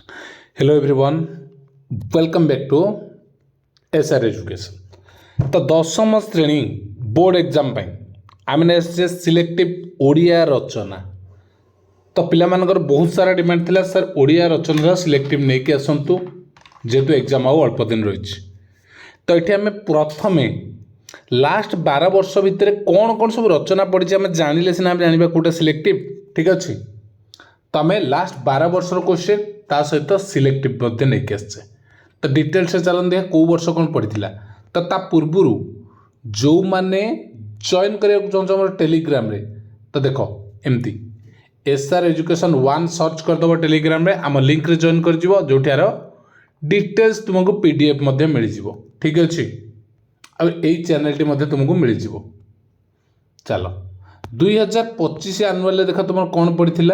Hello everyone, welcome back to SR education. तो दशम श्रेणी बोर्ड एग्जाम आम सिलेक्टिव ओडिया रचना। तो पिलामानकर बहुत सारा डिमांड थिला सर ओडिया रचना सिलेक्टिव नहीं कि आसतु जेहेतु एग्जाम आउ अल्प दिन रही। तो ये आम प्रथम लास्ट 12 वर्ष भितर कौन कौन सब रचना पड़ी आम जानिले सिना जाना कौटा सिलेक्टिव। ठीक अच्छे, तो आम लास्ट 12 वर्ष क्वेश्चन ता सहित सिलेक्टिव नहीं आसचे। तो डिटेल्स चलन देखा कौ वर्ष कौन पड़ी। तो ता पूर्वर जो मैंने जॉइन करने चाहूँ टेलीग्राम रे, तो देख एमती एसआर एजुकेशन 1 सर्च करदेव टेलीग्राम रे, आम लिंक रे जॉइन कर जो डिटेल्स तुमको पीडीएफ मिल जाव। ठीक अच्छे, आई चैनल टी तुमको मिल जाव। चलो 2025 आनुआल देख तुम कौन पड़ी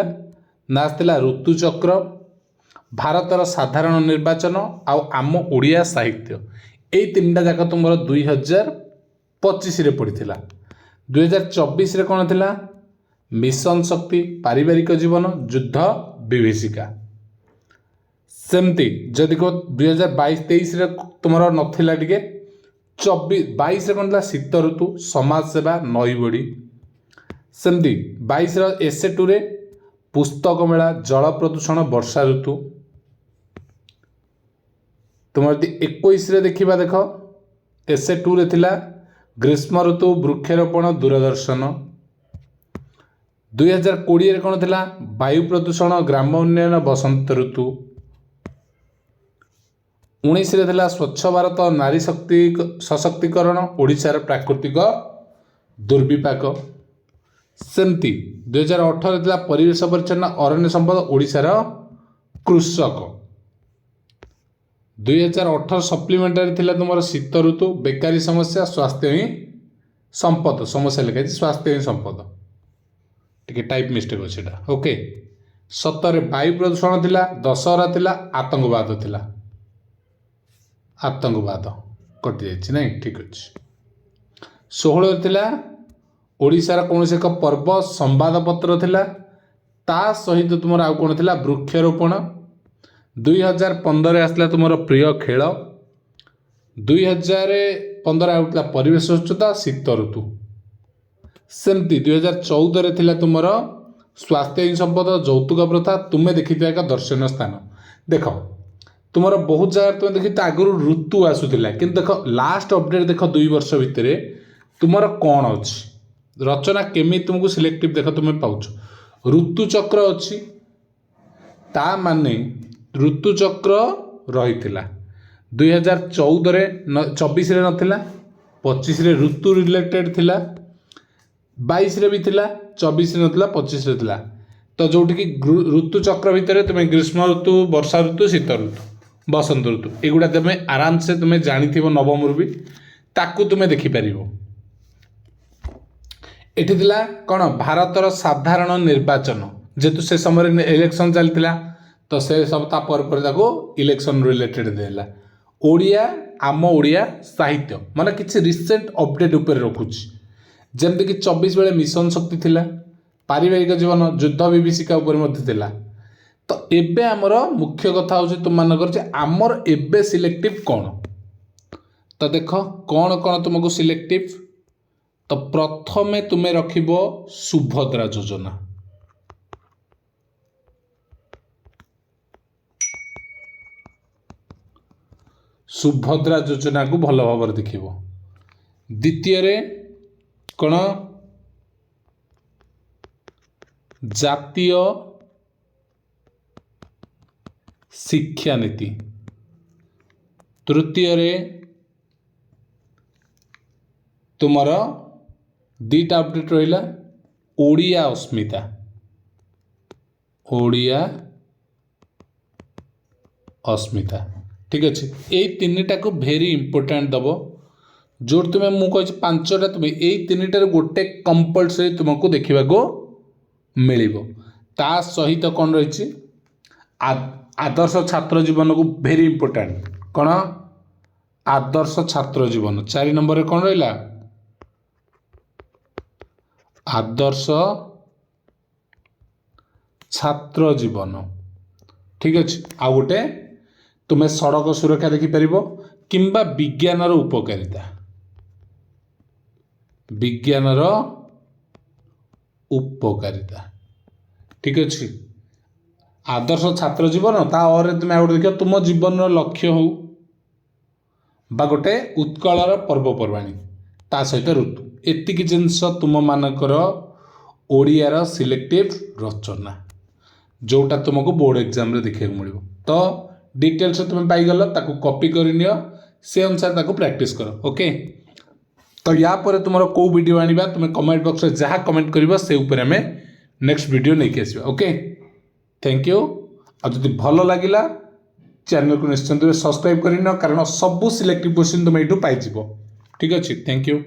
ना आसला ऋतुचक्र, भारतर साधारण निर्वाचन आउ आम ओडिया साहित्य। यही 3टा जाक तुम 2025 रे पड़ी। 2024 रे कौन थिला मिशन शक्ति, पारिवारिक जीवन, युद्ध विभीषिका। सेमती जदि को 2022-23 रे तुम नथिला टिके 22 रे कौन थिला शीत ऋतु, समाज सेवा, नई बड़ी। सेमती 22 एसे 2 रे पुस्तक मेला, जल प्रदूषण, वर्षा ऋतु। तुम 21 रे देखा देख एसे 2 रे थिला ग्रीष्म ऋतु, वृक्षारोपण, दूरदर्शन। 2020 रे कौन थिला वायु प्रदूषण, ग्राम उन्नयन, बसंत ऋतु। 19 रे थिला स्वच्छ भारत, नारी शक्ति सशक्तिकरण, ओडिशार प्राकृतिक दुर्विपाक। सेमती 2018 थिला परिवेश परिच्छन्न, अरण्य संपद, ओडिशार कृषक। 2018 सप्लीमेंटारी थिला तुम शीत ऋतु, बेकारी समस्या, स्वास्थ्य ही संपद। समस्या लिखाई स्वास्थ्य ही संपद, टिके टाइप मिस्टेक अच्छे। ओके 17 वायु प्रदूषण थिला, दशहरा थिला, आतंकवाद थिला। आतंकवाद कटि जाइए नहीं, ठीक अच्छे। 16 थिला ओडिशार कौन एक पर्व, संवादपत्र थिला, ता सहित तुम आउ कौन थिला वृक्षारोपण। 2015 आसला तुम प्रिय खेल। 2015 आउटला परिवेश स्वच्छता, शीत ऋतु। सेमती 2014 थिला तुम स्वास्थ्य ही संपद, यौतुक प्रथा, तुम्हें देखी एक दर्शनीय स्थान। देख तुम बहुत जगह तुम देखी आगुरी ऋतु आसूला कि देख लास्ट अपडेट देख 2 वर्ष भितर तुम कौन अच्छी रचना केमी तुमको सिलेक्टिव देख तुम्हें पाउछ। ऋतुचक्र अच्छी ता माने ऋतुचक्र रही 2014 24 रे नथिला, 25 रे ऋतु रिलेटेड थिला, 22 रे भी थिला, 24 रे नथिला, 25 रे थिला। तो जोठी कि ऋतुचक्र भितर तुम्हें ग्रीष्म ऋतु, वर्षा ऋतु, शीत ऋतु, बसंत ऋतु एगुड़ा तुम्हें आराम से तुम्हें जानी नवम भी ताकू तुम्हें देखिपर। एठी थिला कौन भारतर साधारण निर्वाचन, जेतु से समय इलेक्शन चलता तो से सब तापर इलेक्शन रिलेटेड देला। ओडिया आम ओडिया साहित्य माने किसी रिसेंट अपडेट उपर रखुची, जमती कि 24 बेले मिशन शक्ति थिला, पारिवारिक जीवन, युद्ध विभीषिका उपर मध्य थिला। तो एबे आमर मुख्य कथा होची तुम मानकर जे आमर एबे सिलेक्टिव कौन। तो देख कौन कौन तुमको सिलेक्टिव। तो प्रथमे तुम्हें रखिब सुभद्रा योजना। सुभद्रा योजना को भल भाव देखिब। द्वितीय कौन जातीय शिक्षा नीति। तृतीय तुमर 2टा अपडेट रहा ओडिया अस्मिता। ओडिया अस्मिता ठीक अच्छे। यही 3टा को भेरी इंपोर्टेंट दब जो तुम्हें मुझे 5टा तुम्हें यही 3टार गोटे कंपलसरी तुमको देखा मिल। ता सहित कौन रही आदर्श छात्र जीवन को भेरी इंपोर्टेंट कौन आदर्श छात्र जीवन। 4 नंबर कौन रहा आदर्श छात्र जीवन। ठीक अच्छे आ गोटे तुम्हें सड़क सुरक्षा देखिपर किंबा विज्ञानर उपकारिता विज्ञानर उपकारिता ठीक अच्छे आदर्श छात्र जीवन ता और तुम्हें आगे देख तुम जीवन लक्ष्य हो बा गोटे उत्कलर पर्वपर्वाणी ता सहित ऋतु एतिक जिनस तुम मानकर ओडियार सिलेक्टिव रचना जोटा तुमको बोर्ड एग्जाम रे देखा मिल तो डिटेल्स तुम पाइगल ताकू कॉपी कर नियो से अनुसार ताकू प्रैक्टिस कर ओके। तो या पर तुम कौ वीडियो आनिबा तुम कमेंट बॉक्स में जहाँ कमेंट कर से ऊपर आम नेक्स्ट वीडियो नहीं आसवा ओके। थैंक यू आ जदि भल लगिला चैनल को निश्चिंत सब्सक्राइब कर कारण सबू सिलेक्टिव क्वेश्चन तुम यू पाई ठीक अच्छे थैंक यू।